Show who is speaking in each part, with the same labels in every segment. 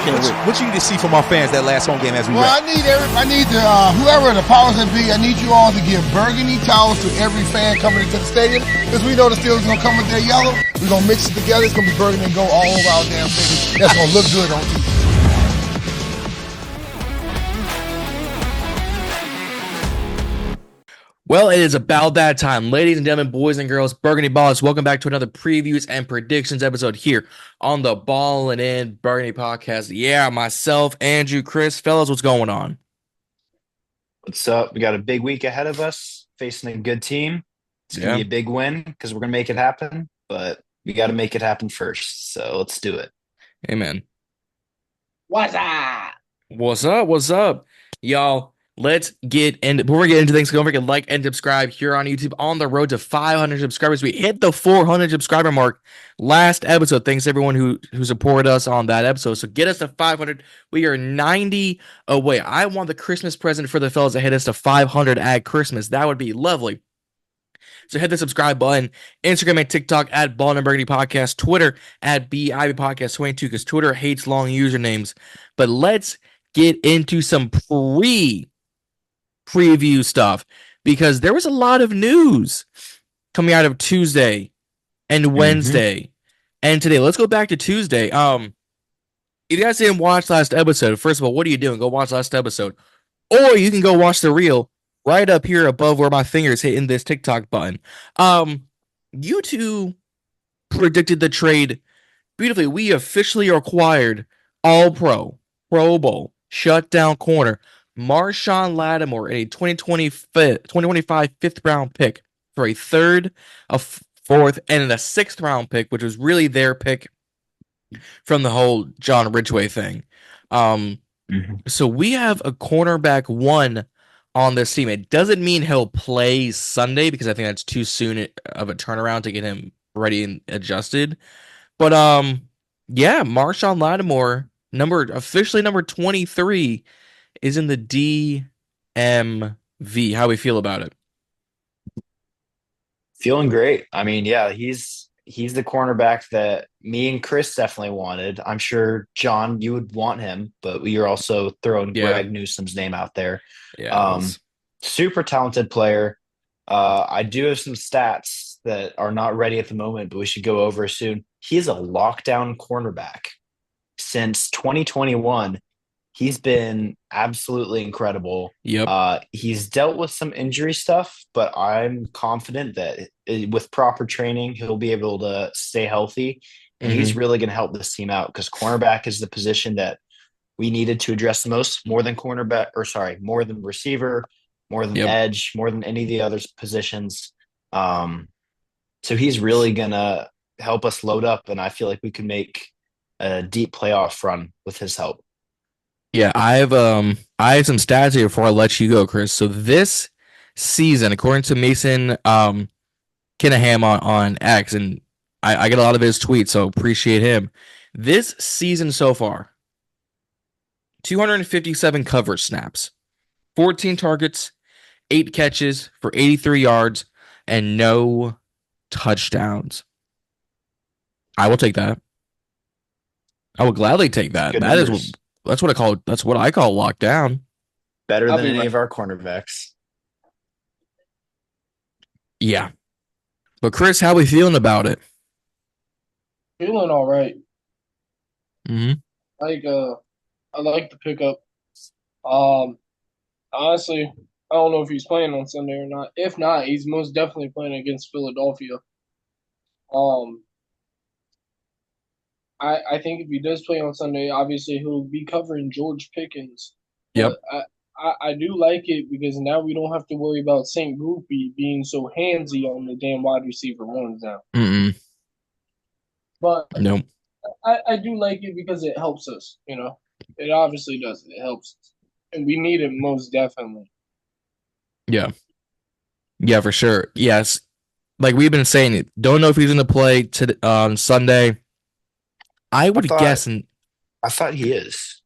Speaker 1: Can't wait. What you need to see from our fans that last home game as we
Speaker 2: Well,
Speaker 1: wrap?
Speaker 2: I need whoever the powers that be, I need you all to give burgundy towels to every fan coming into the stadium, because we know the Steelers are going to come with their yellow. We're going to mix it together. It's going to be burgundy and go all over our damn thing. That's going to look good on TV.
Speaker 3: Well, it is about that time. Ladies and gentlemen, boys and girls, Burgundy Ballers, welcome back to another previews and predictions episode here on the Ballin Burgundy podcast. Yeah, myself, Andrew, Chris, fellas, what's going on?
Speaker 4: What's up? We got a big week ahead of us, facing a good team. It's going to be a big win because we're going to make it happen, but we got to make it happen first. So let's do it.
Speaker 3: Amen.
Speaker 5: What's up?
Speaker 3: What's up? What's up? Y'all, let's get into, before we get into things, don't forget to like and subscribe here on YouTube on the road to 500 subscribers. We hit the 400 subscriber mark last episode. Thanks to everyone who supported us on that episode. So get us to 500. We are 90 away. I want the Christmas present for the fellas to hit us to 500 at Christmas. That would be lovely. So hit the subscribe button. Instagram and TikTok at Ballin Burgundy Podcast. Twitter at BIB Podcast 22 because Twitter hates long usernames. But let's get into some preview stuff because there was a lot of news coming out of Tuesday and Wednesday and today. Let's go back to Tuesday. If you guys didn't watch last episode, first of all, what are you doing? Go watch last episode, or you can go watch the reel right up here above where my fingers hitting this TikTok button. You two predicted the trade beautifully. We officially acquired All-Pro, Pro Bowl, shutdown corner Marshon Lattimore in a 2025 fifth round pick for a third, a fourth, and a sixth round pick, which was really their pick from the whole John Ridgeway thing. So we have a cornerback one on this team. It doesn't mean he'll play Sunday because I think that's too soon of a turnaround to get him ready and adjusted. But yeah, Marshon Lattimore, officially number 23, is in the DMV. How we feel about it?
Speaker 4: Feeling great. I mean, yeah, he's the cornerback that me and Chris definitely wanted. I'm sure, John, you would want him, but you're also throwing Greg Newsome's name out there.
Speaker 3: Yeah,
Speaker 4: super talented player. I do have some stats that are not ready at the moment, but we should go over soon. He is a lockdown cornerback. Since 2021, he's been absolutely incredible.
Speaker 3: Yep.
Speaker 4: He's dealt with some injury stuff, but I'm confident that with proper training, he'll be able to stay healthy. And he's really going to help this team out because cornerback is the position that we needed to address the most, more than receiver, more than edge, more than any of the other positions. So he's really going to help us load up, and I feel like we can make a deep playoff run with his help.
Speaker 3: Yeah, I have some stats here before I let you go, Chris. So this season, according to Mason Kinaham on X, and I get a lot of his tweets, so appreciate him. This season so far, 257 coverage snaps, 14 targets, 8 catches for 83 yards, and no touchdowns. I will take that. I will gladly take that. That's what I call lockdown.
Speaker 4: Better than any of our cornerbacks.
Speaker 3: Yeah. But Chris, how are we feeling about it?
Speaker 5: Feeling all right.
Speaker 3: Mm-hmm.
Speaker 5: I like the pickup. Honestly, I don't know if he's playing on Sunday or not. If not, he's most definitely playing against Philadelphia. I think if he does play on Sunday, obviously he'll be covering George Pickens.
Speaker 3: Yep.
Speaker 5: But I do like it because now we don't have to worry about St. Groupie being so handsy on the damn wide receiver ones now. But
Speaker 3: no,
Speaker 5: I do like it because it helps us, you know. It obviously does. It helps us. And we need it most definitely.
Speaker 3: Yeah. Yeah, for sure. Yes. Like we've been saying, don't know if he's going to play on Sunday. I would guess.
Speaker 4: I thought he is.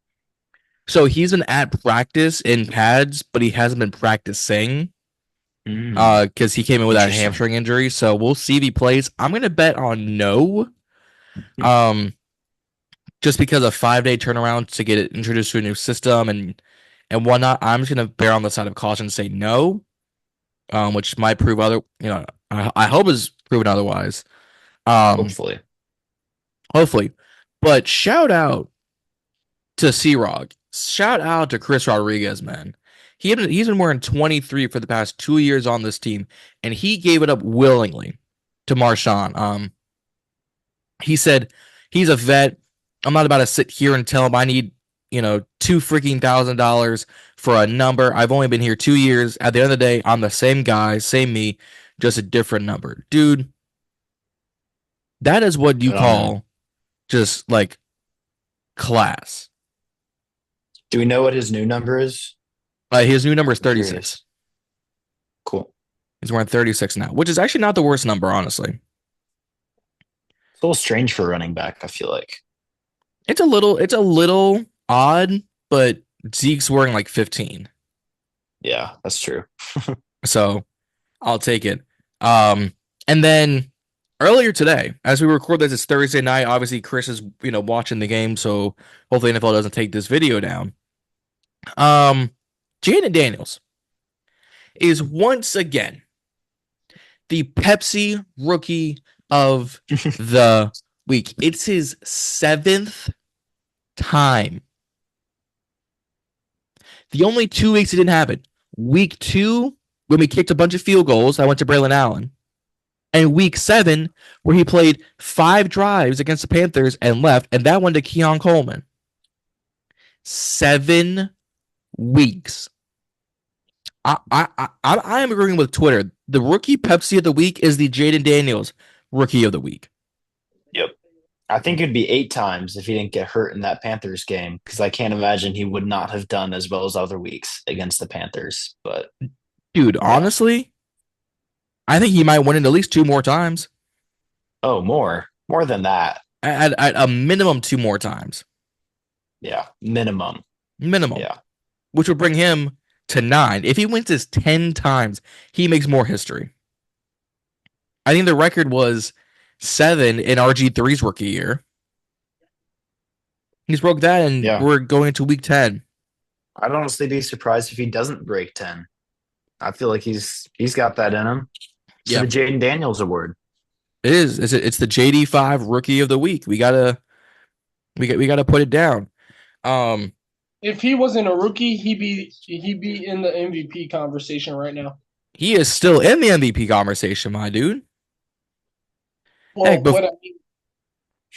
Speaker 3: So he's been at practice in pads, but he hasn't been practicing because he came in with that hamstring injury. So we'll see if he plays. I'm going to bet on no. just because of 5-day turnaround to get it introduced to a new system and whatnot. I'm just gonna bear on the side of caution and say no, which might prove I hope is proven otherwise.
Speaker 4: Hopefully.
Speaker 3: Hopefully. But shout out to C-Rog. Shout out to Chris Rodriguez, man. He's been wearing 23 for the past 2 years on this team, and he gave it up willingly to Marshon. He said he's a vet. I'm not about to sit here and tell him I need, $2,000 for a number. I've only been here 2 years. At the end of the day, I'm the same guy, same me, just a different number. Dude, that is what you call just like class.
Speaker 4: Do we know what his new number is?
Speaker 3: His new number is 36.
Speaker 4: Cool.
Speaker 3: He's wearing 36 now, which is actually not the worst number, honestly.
Speaker 4: It's a little strange for a running back, I feel like.
Speaker 3: It's a little odd, but Zeke's wearing like 15.
Speaker 4: Yeah, that's true.
Speaker 3: So I'll take it. And then earlier today, as we record this, it's Thursday night. Obviously, Chris is watching the game, so hopefully NFL doesn't take this video down. Jayden Daniels is once again the Pepsi Rookie of the Week. It's his 7th time. The only 2 weeks it didn't happen. Week 2, when we kicked a bunch of field goals, I went to Braylon Allen. And week 7, where he played 5 drives against the Panthers and left, and that went to Keon Coleman. 7 weeks. I am agreeing with Twitter. The rookie Pepsi of the week is the Jayden Daniels rookie of the week.
Speaker 4: Yep. I think it'd be 8 times if he didn't get hurt in that Panthers game, because I can't imagine he would not have done as well as other weeks against the Panthers. But
Speaker 3: dude, honestly, I think he might win it at least 2 more times.
Speaker 4: Oh, more than that.
Speaker 3: At a minimum 2 more times.
Speaker 4: Yeah, minimum.
Speaker 3: Yeah, which would bring him to 9. If he wins this 10 times, he makes more history. I think the record was 7 in RG3's rookie year. He's broke that, and we're going into week 10.
Speaker 4: I'd honestly be surprised if he doesn't break 10. I feel like he's got that in him. It's the Jayden Daniels award.
Speaker 3: It is. It's the JD5 rookie of the week. We gotta put it down.
Speaker 5: If he wasn't a rookie, he'd be in the MVP conversation right now.
Speaker 3: He is still in the MVP conversation, my dude.
Speaker 5: Well, what I mean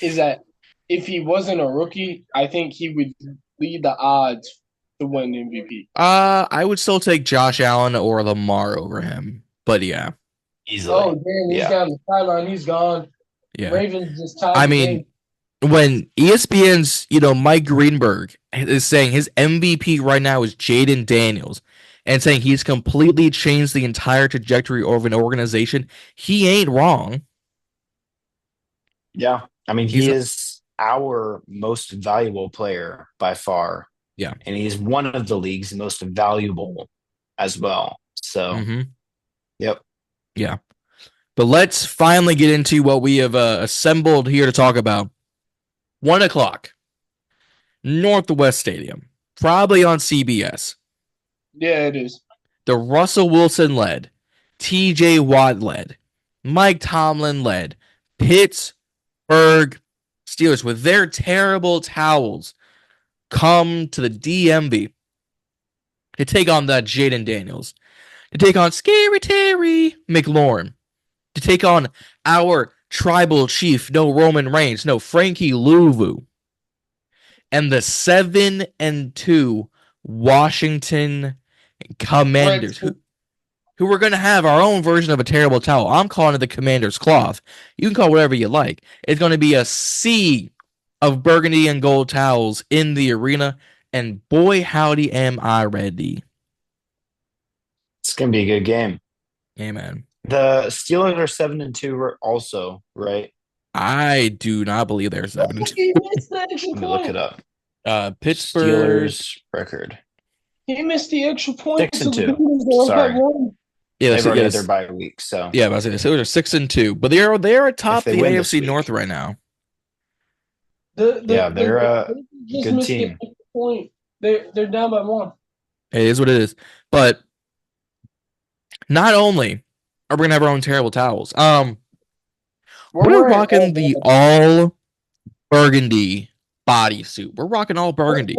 Speaker 5: is that if he wasn't a rookie, I think he would lead the odds to win MVP.
Speaker 3: I would still take Josh Allen or Lamar over him, but yeah,
Speaker 4: easily.
Speaker 5: Oh, damn, he's down the sideline. He's gone.
Speaker 3: Yeah,
Speaker 5: Ravens just tied.
Speaker 3: I mean, when ESPN's Mike Greenberg is saying his MVP right now is Jayden Daniels, and saying he's completely changed the entire trajectory of an organization, he ain't wrong.
Speaker 4: Yeah, I mean, he is our most valuable player by far.
Speaker 3: Yeah,
Speaker 4: and he's one of the league's most valuable as well. So, Yep.
Speaker 3: Yeah. But let's finally get into what we have assembled here to talk about. 1 o'clock, Northwest Stadium, probably on CBS.
Speaker 5: Yeah, it is.
Speaker 3: The Russell Wilson led, TJ Watt led, Mike Tomlin led, Pittsburgh Steelers with their terrible towels come to the DMV to take on that Jayden Daniels, to take on Scary Terry McLaurin, to take on our tribal chief, no Roman Reigns, no Frankie Louvu, and the 7-2 Washington Commanders, who we're going to have our own version of a terrible towel. I'm calling it the Commander's Cloth. You can call it whatever you like. It's going to be a sea of burgundy and gold towels in the arena, and boy, howdy, am I ready.
Speaker 4: It's going to be a good game.
Speaker 3: Amen.
Speaker 4: The Steelers are 7-2 also, right?
Speaker 3: I do not believe they're 7-2.
Speaker 4: Let me look it up.
Speaker 3: Pittsburgh
Speaker 4: Steelers record.
Speaker 5: He missed the extra point.
Speaker 4: 6-2. Sorry.
Speaker 3: Yeah,
Speaker 4: they've already had their bye week. So
Speaker 3: yeah, but the Steelers are 6-2, but they are atop the AFC North right now.
Speaker 4: They're a
Speaker 5: just
Speaker 4: good
Speaker 5: missed
Speaker 4: team.
Speaker 5: the point. They're down by 1.
Speaker 3: It is what it is. But not only are we gonna have our own terrible towels, we're rocking the all burgundy bodysuit. We're rocking all burgundy.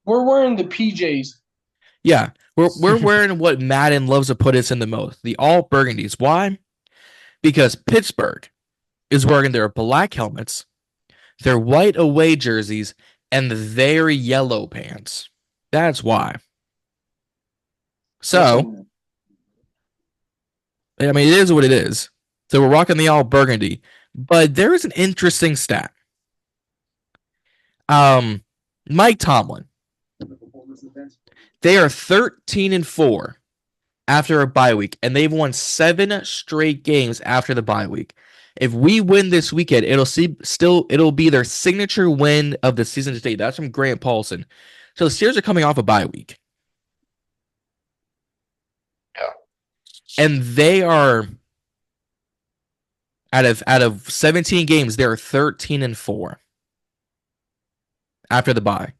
Speaker 5: We're wearing the PJs.
Speaker 3: Yeah, we're wearing what Madden loves to put us in the most, the all burgundies. Why? Because Pittsburgh is wearing their black helmets, their white away jerseys, and their yellow pants. That's why. So, I mean, it is what it is. So we're rocking the all burgundy. But there is an interesting stat. Mike Tomlin. They are 13-4 after a bye week, and they've won 7 straight games after the bye week. If we win this weekend, it'll be their signature win of the season to date. That's from Grant Paulson. So the Steelers are coming off a bye week.
Speaker 4: Yeah.
Speaker 3: And they are out of 17 games, they're 13-4 after the bye.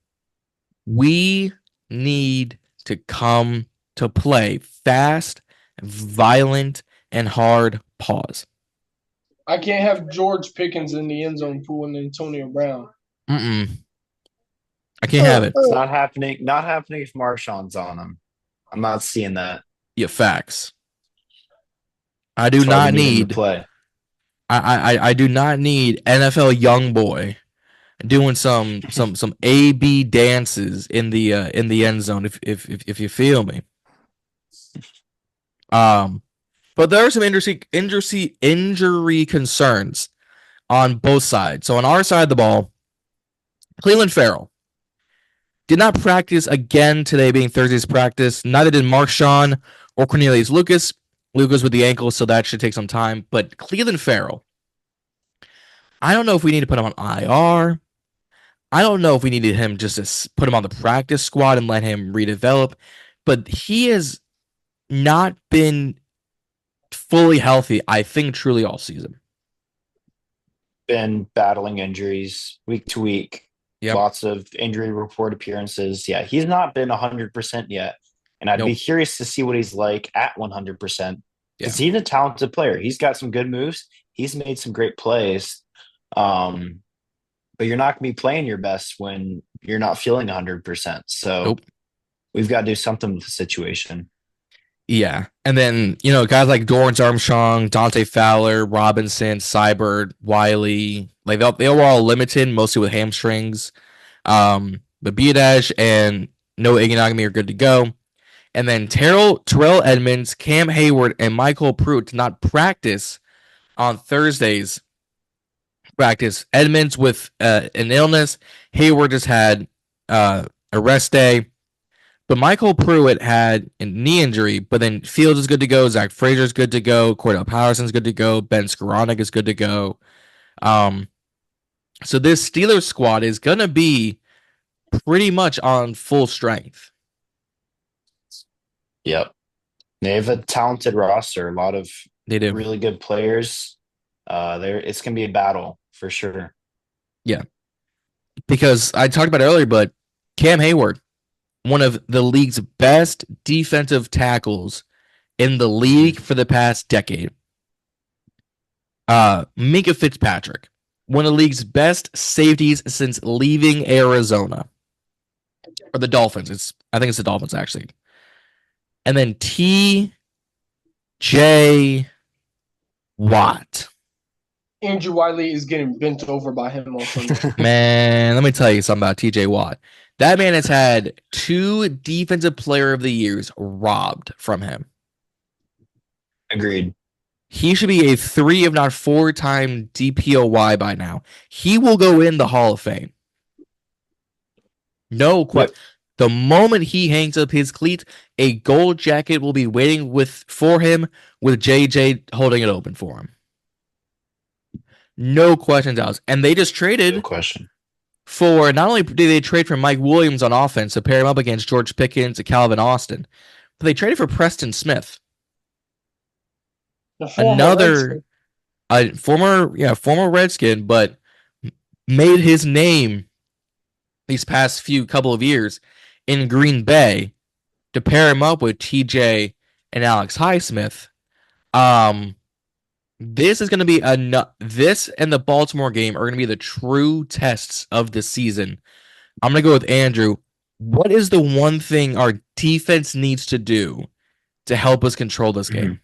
Speaker 3: We need to come to play fast, violent, and hard. Pause.
Speaker 5: I can't have George Pickens in the end zone pulling Antonio Brown.
Speaker 3: I can't have it.
Speaker 4: It's not happening. Not happening if Marshon's on him. I'm not seeing that.
Speaker 3: Yeah, facts. I do not need
Speaker 4: play.
Speaker 3: I do not need NFL young boy doing some AB dances in the end zone if you feel me. But there are some injury concerns on both sides. So on our side of the ball, Clelin Ferrell did not practice again today, being Thursday's practice. Neither did Marshon or Cornelius Lucas. Lucas with the ankle, so that should take some time. But Clelin Ferrell, I don't know if we need to put him on IR. I don't know if we needed him just to put him on the practice squad and let him redevelop. But he has not been fully healthy, I think, truly all season.
Speaker 4: Been battling injuries week to week.
Speaker 3: Yep.
Speaker 4: Lots of injury report appearances. Yeah, he's not been 100% yet. And I'd be curious to see what he's like at 100%. Because he's a talented player. He's got some good moves. He's made some great plays. But you're not going to be playing your best when you're not feeling 100%. So we've got to do something with the situation.
Speaker 3: Yeah. And then, guys like Dorrance Armstrong, Dante Fowler, Robinson, Seibert, Wiley, like they were all limited, mostly with hamstrings. But Biadash and Noah Iganagami are good to go. And then Terrell Edmonds, Cam Hayward, and Michael Pruitt did not practice on Thursday's practice. Edmonds with an illness. Hayward just had a rest day. But Michael Pruitt had a knee injury, but then Fields is good to go. Zach Frazier's good to go. Cordell Patterson's good to go. Ben Skoranek is good to go. So this Steelers squad is going to be pretty much on full strength.
Speaker 4: Yep. They have a talented roster, a lot of really good players. It's going to be a battle for sure.
Speaker 3: Yeah. Because I talked about it earlier, but Cam Hayward, one of the league's best defensive tackles in the league for the past decade. Minkah Fitzpatrick, one of the league's best safeties since leaving Arizona. Or the Dolphins. I think it's the Dolphins, actually. And then T.J. Watt.
Speaker 5: Andrew Wiley is getting bent over by him on Sunday.
Speaker 3: Man, let me tell you something about T.J. Watt. That man has had 2 Defensive Player of the Years robbed from him.
Speaker 4: Agreed.
Speaker 3: He should be a 3, if not 4-time DPOY by now. He will go in the Hall of Fame. No question. The moment he hangs up his cleats, a gold jacket will be waiting for him with JJ holding it open for him. No questions asked. And they just traded for, not only did they trade for Mike Williams on offense to pair him up against George Pickens and Calvin Austin, but they traded for Preston Smith. Another former Redskin, but made his name these past couple of years in Green Bay to pair him up with TJ and Alex Highsmith. This is going to be this and the Baltimore game are going to be the true tests of the season. I'm going to go with Andrew. What is the one thing our defense needs to do to help us control this game?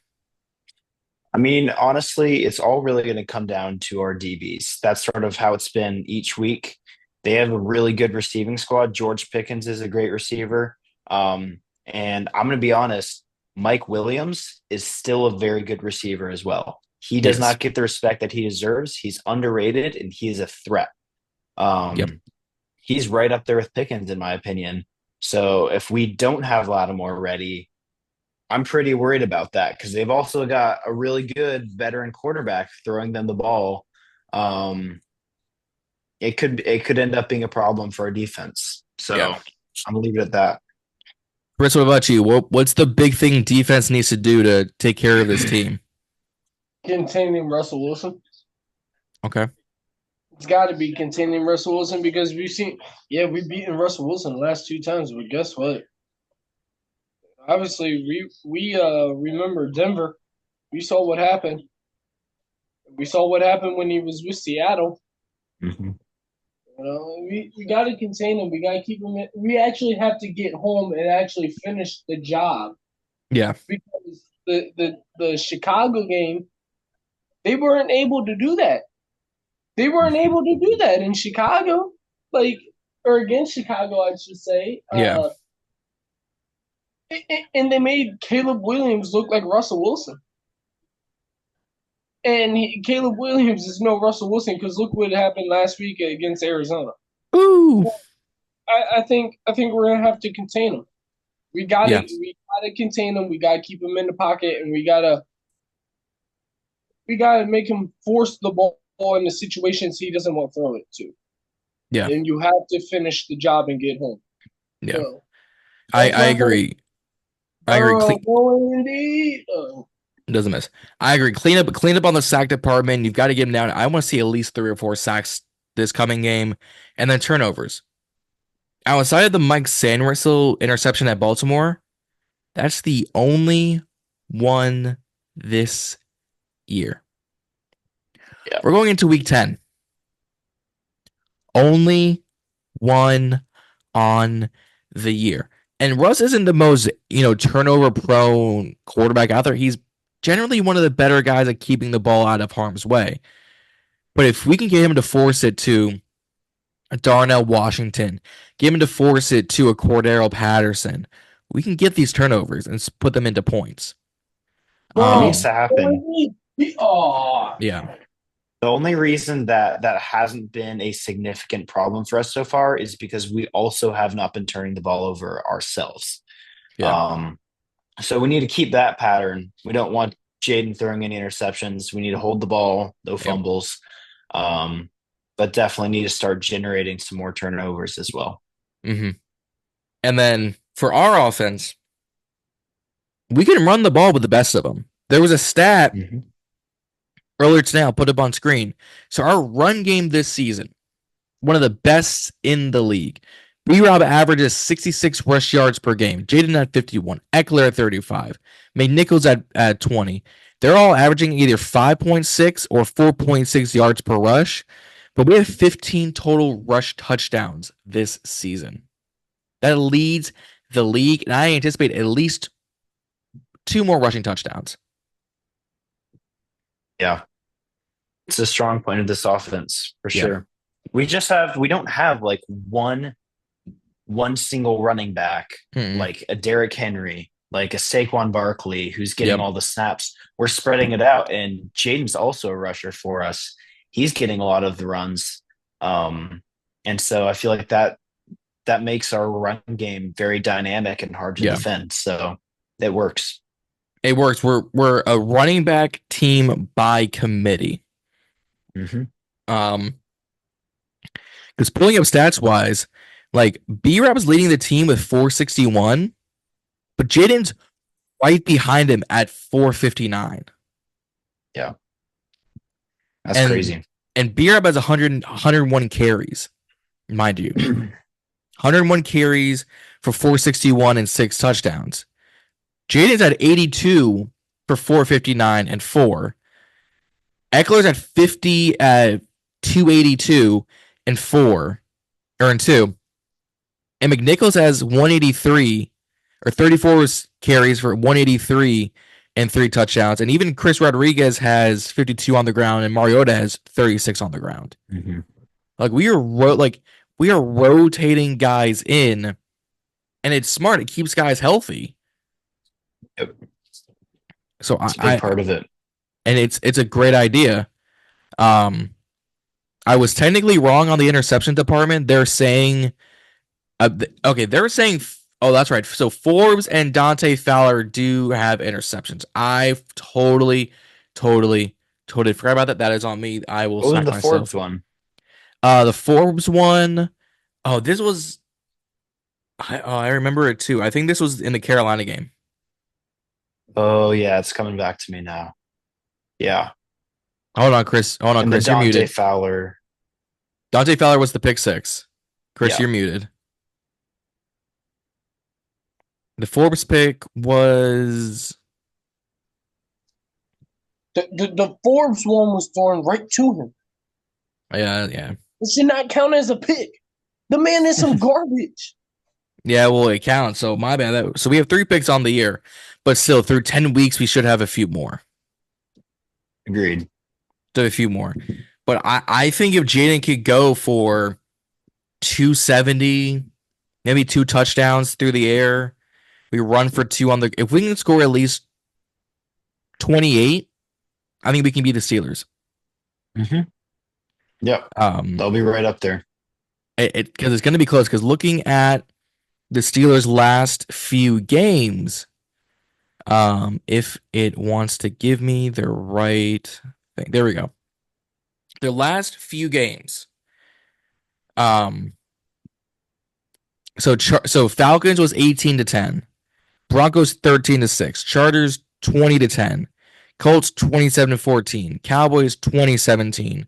Speaker 4: I mean, honestly, it's all really going to come down to our DBs. That's sort of how it's been each week. They have a really good receiving squad. George Pickens is a great receiver. And I'm going to be honest, Mike Williams is still a very good receiver as well. He does not get the respect that he deserves. He's underrated, and he is a threat. He's right up there with Pickens, in my opinion. So if we don't have Lattimore ready, I'm pretty worried about that because they've also got a really good veteran quarterback throwing them the ball. It could end up being a problem for our defense. So I'm gonna leave it at that.
Speaker 3: Chris, what about you? What's the big thing defense needs to do to take care of this team?
Speaker 5: Containing Russell Wilson.
Speaker 3: Okay.
Speaker 5: It's got to be containing Russell Wilson because we've beaten Russell Wilson the last 2 times, but guess what? Obviously, we remember Denver. We saw what happened. We saw what happened when he was with Seattle.
Speaker 4: Mm-hmm.
Speaker 5: We got to contain him. We got to keep him. We actually have to get home and actually finish the job.
Speaker 3: Yeah.
Speaker 5: Because the Chicago game, they weren't able to do that. They weren't able to do that in Chicago, or against Chicago, I should say.
Speaker 3: Yeah.
Speaker 5: And they made Caleb Williams look like Russell Wilson. And Caleb Williams is no Russell Wilson because look what happened last week against Arizona.
Speaker 3: Ooh.
Speaker 5: I think we're gonna have to contain him. We gotta contain him. We gotta keep him in the pocket, and we gotta make him force the ball in the situations he doesn't want to throw it to.
Speaker 3: Yeah.
Speaker 5: And you have to finish the job and get home.
Speaker 3: Yeah.
Speaker 5: So,
Speaker 3: I agree. I agree. Doesn't miss. I agree. Clean up on the sack department. You've got to get him down. I want to see at least 3 or 4 sacks this coming game, and then turnovers. Outside of the Mike Sandwhistle interception at Baltimore, that's the only one this year.
Speaker 4: Yeah.
Speaker 3: We're going into week 10. Only one on the year. And Russ isn't the most, turnover prone quarterback out there. He's generally one of the better guys at keeping the ball out of harm's way. But if we can get him to force it to a Darnell Washington, get him to force it to a Cordero Patterson, we can get these turnovers and put them into points.
Speaker 4: It needs to happen.
Speaker 3: Yeah.
Speaker 4: The only reason that hasn't been a significant problem for us so far is because we also have not been turning the ball over ourselves.
Speaker 3: Yeah.
Speaker 4: So we need to keep that pattern. We don't want Jayden throwing any interceptions. We need to hold the ball, no fumbles. But definitely need to start generating some more turnovers as well.
Speaker 3: Mm-hmm. And then for our offense, we can run the ball with the best of them. There was a stat earlier today, I'll put up on screen. So our run game this season, one of the best in the league. B-Rob averages 66 rush yards per game. Jayden at 51. Eckler at 35. McNichols at 20. They're all averaging either 5.6 or 4.6 yards per rush. But we have 15 total rush touchdowns this season. That leads the league, and I anticipate at least 2 more rushing touchdowns.
Speaker 4: Yeah. It's a strong point of this offense, for sure. We don't have like one single running back, like a Derrick Henry, like a Saquon Barkley, who's getting all the snaps. We're spreading it out, and Jayden's also a rusher for us. He's getting a lot of the runs. And so I feel like that makes our run game very dynamic and hard to defend. So it works.
Speaker 3: It works. We're a running back team by committee. Because pulling up stats wise, like B-Rap is leading the team with 461, but Jayden's right behind him at 459.
Speaker 4: Yeah. That's crazy.
Speaker 3: And B-Rob has 101 carries, mind you. 101 carries for 461 and 6 touchdowns. Jayden's at 82 for 459 and 4. Eckler's at 50 at 282 and 4 and 2. And McNichols has 183 or 34 carries for 183 and 3 touchdowns. And even Chris Rodriguez has 52 on the ground, and Mariota has 36 on the ground.
Speaker 4: Mm-hmm.
Speaker 3: Like we are rotating guys in, and it's smart. It keeps guys healthy.
Speaker 4: Yep.
Speaker 3: So
Speaker 4: It's a big part of it.
Speaker 3: And it's a great idea. I was technically wrong on the interception department. They're saying, they're saying, oh, that's right. So Forbes and Dante Fowler do have interceptions. I totally forgot about that. That is on me. I will.
Speaker 4: What was the
Speaker 3: myself.
Speaker 4: Forbes one?
Speaker 3: The Forbes one. Oh, this was. I remember it too. I think this was in the Carolina game.
Speaker 4: Oh yeah, it's coming back to me now. Yeah.
Speaker 3: Hold on, Chris. You're muted.
Speaker 4: Dante Fowler.
Speaker 3: Dante Fowler was the pick 6. Chris,
Speaker 4: Yeah.
Speaker 3: You're muted. The Forbes pick was
Speaker 5: the Forbes one was thrown right to him.
Speaker 3: yeah.
Speaker 5: It should not count as a pick. The man is some garbage.
Speaker 3: Yeah, well, it counts. So my bad. So we have 3 picks on the year, but still through 10 weeks we should have a few more.
Speaker 4: Agreed.
Speaker 3: A few more. But I think if Jayden could go for 270, maybe 2 touchdowns through the air, we run for 2 on the. If we can score at least 28, I think we can beat the Steelers.
Speaker 4: Mm-hmm. Yep. They'll be right up there.
Speaker 3: Because it's going to be close. Because looking at the Steelers' last few games, if it wants to give me the right thing, there we go. Their last few games. So Falcons was 18-10, Broncos 13-6, Chargers 20-10, Colts 27-14, Cowboys 20-17,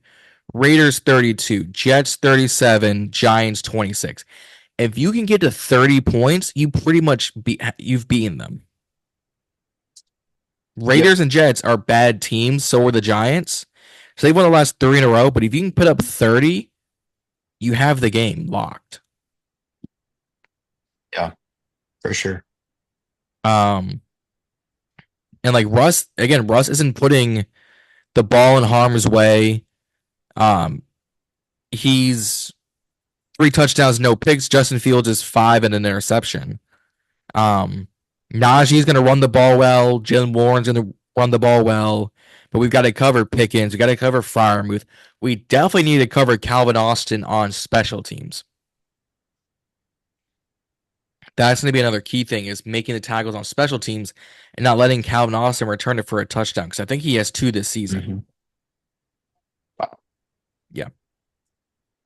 Speaker 3: Raiders 32, Jets 37, Giants 26. If you can get to 30 points, you pretty much you've beaten them. Raiders and Jets are bad teams, so are the Giants. So they've won the last 3 in a row, but if you can put up 30, you have the game locked.
Speaker 4: Yeah, for sure.
Speaker 3: And like Russ isn't putting the ball in harm's way. He's 3 touchdowns, no picks. Justin Fields is 5 and an interception. Najee's going to run the ball well. Jalen Warren's going to run the ball well. But we've got to cover Pickens. We've got to cover Freiermuth. We definitely need to cover Calvin Austin on special teams. That's going to be another key thing, is making the tackles on special teams and not letting Calvin Austin return it for a touchdown, because I think he has 2 this season.
Speaker 4: Mm-hmm.
Speaker 3: Wow. Yeah.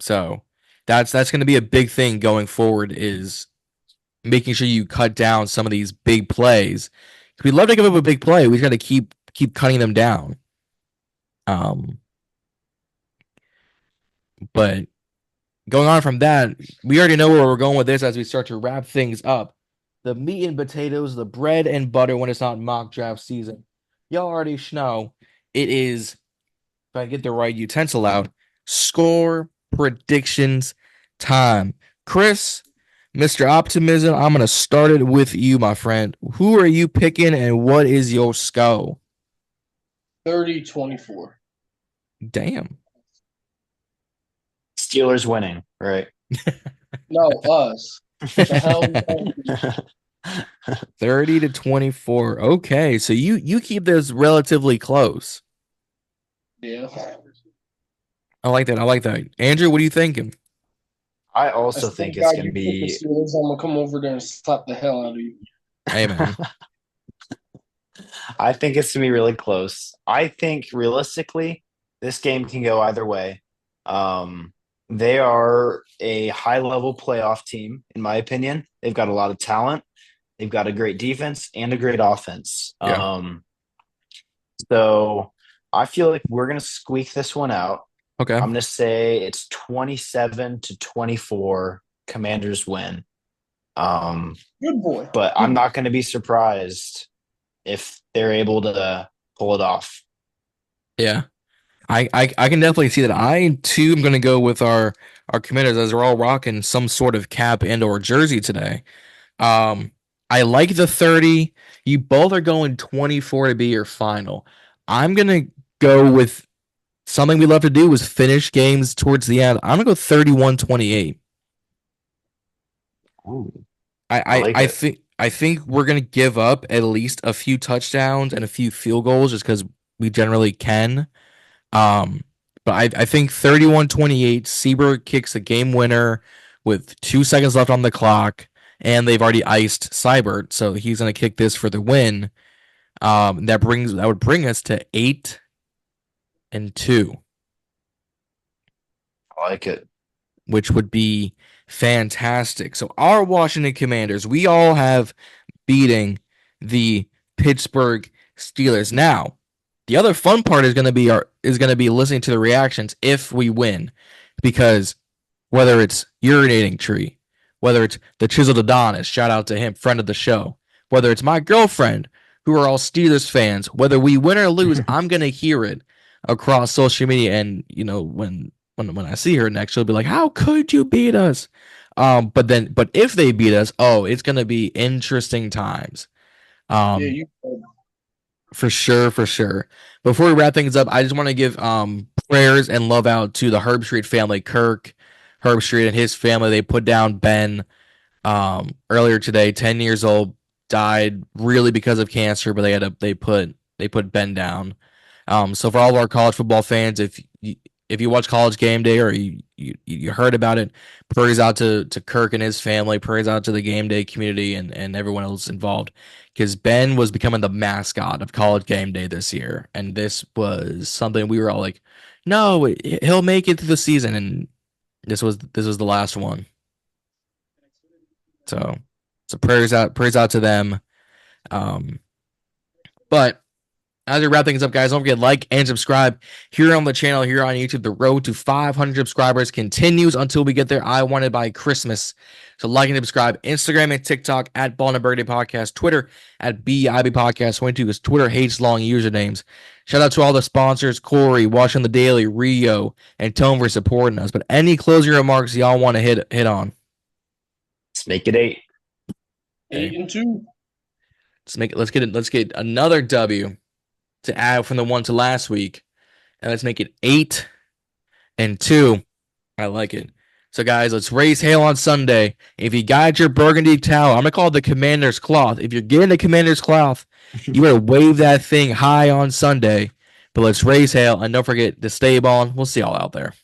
Speaker 3: So that's going to be a big thing going forward, is making sure you cut down some of these big plays. We love to give up a big play. We just got to keep cutting them down. But going on from that, we already know where we're going with this as we start to wrap things up. The meat and potatoes, the bread and butter when it's not mock draft season. Y'all already know it is, if I get the right utensil out, score predictions time. Chris, Mr. Optimism, I'm going to start it with you, my friend. Who are you picking and what is your score?
Speaker 5: 30-24.
Speaker 3: Damn.
Speaker 4: Steelers winning, right?
Speaker 5: No, us. The hell?
Speaker 3: 30-24. Okay, so you keep this relatively close.
Speaker 5: Yeah.
Speaker 3: I like that. Andrew, what are you thinking?
Speaker 4: I also think it's going to be.
Speaker 5: I'm going to come over there and slap the hell out of you.
Speaker 3: Hey, man.
Speaker 4: I think it's going to be really close. I think realistically, this game can go either way. They are a high-level playoff team, in my opinion. They've got a lot of talent. They've got a great defense and a great offense.
Speaker 3: Yeah.
Speaker 4: So I feel like we're going to squeak this one out.
Speaker 3: Okay.
Speaker 4: I'm going to say it's 27-24. Commanders win.
Speaker 5: Good boy.
Speaker 4: But I'm not going to be surprised if they're able to pull it off.
Speaker 3: Yeah. I can definitely see that. I too am going to go with our Commanders as we're all rocking some sort of cap and or jersey today. I like the 30. You both are going 24 to be your final. I'm going to go with something we love to do is finish games towards the end. I'm going to go 31-28.
Speaker 4: Ooh,
Speaker 3: I think we're going to give up at least a few touchdowns and a few field goals just because we generally can. But I think 31-28, Seabrook kicks a game winner with 2 seconds left on the clock, and they've already iced Seibert, so he's going to kick this for the win. That would bring us to 8-2.
Speaker 4: I like it.
Speaker 3: Which would be fantastic. So our Washington Commanders, we all have beating the Pittsburgh Steelers. Now, the other fun part is going to be listening to the reactions if we win, because whether it's urinating tree, whether it's the chiseled Adonis, shout out to him, friend of the show, whether it's my girlfriend, who are all Steelers fans, whether we win or lose, I'm going to hear it across social media. And when I see her next, she'll be like, "How could you beat us?" But if they beat us, it's going to be interesting times. For sure. Before we wrap things up, I just want to give prayers and love out to the Herbstreit family. Kirk Herbstreit and his family. They put down Ben earlier today, 10 years old, died really because of cancer, but they put Ben down. So for all of our college football fans, if you watch College Game Day or you heard about it, prayers out to Kirk and his family, prayers out to the Game Day community and everyone else involved, because Ben was becoming the mascot of College Game Day this year, and this was something we were all like, no, he'll make it through the season, and this was the last one. So prayers out to them. But as we wrap things up, guys, don't forget to like and subscribe here on the channel, here on YouTube. The road to 500 subscribers continues until we get there. I want it by Christmas. So like and subscribe. Instagram and TikTok at Ballin and Burgundy Podcast. Twitter at BIB Podcast 22 because Twitter hates long usernames. Shout out to all the sponsors, Corey, Watching the Daily, Rio, and Tone for supporting us. But any closing remarks y'all want to hit on?
Speaker 4: Let's make it 8.
Speaker 5: 8-2.
Speaker 3: Let's get another W to add from the one to last week, and let's make it 8-2. I like it. So guys, let's raise hail on Sunday. If you got your burgundy towel, I'm gonna call it the Commander's cloth. If you're getting the Commander's cloth, you better wave that thing high on Sunday. But let's raise hail, and don't forget to stay ballin'. We'll see y'all out there.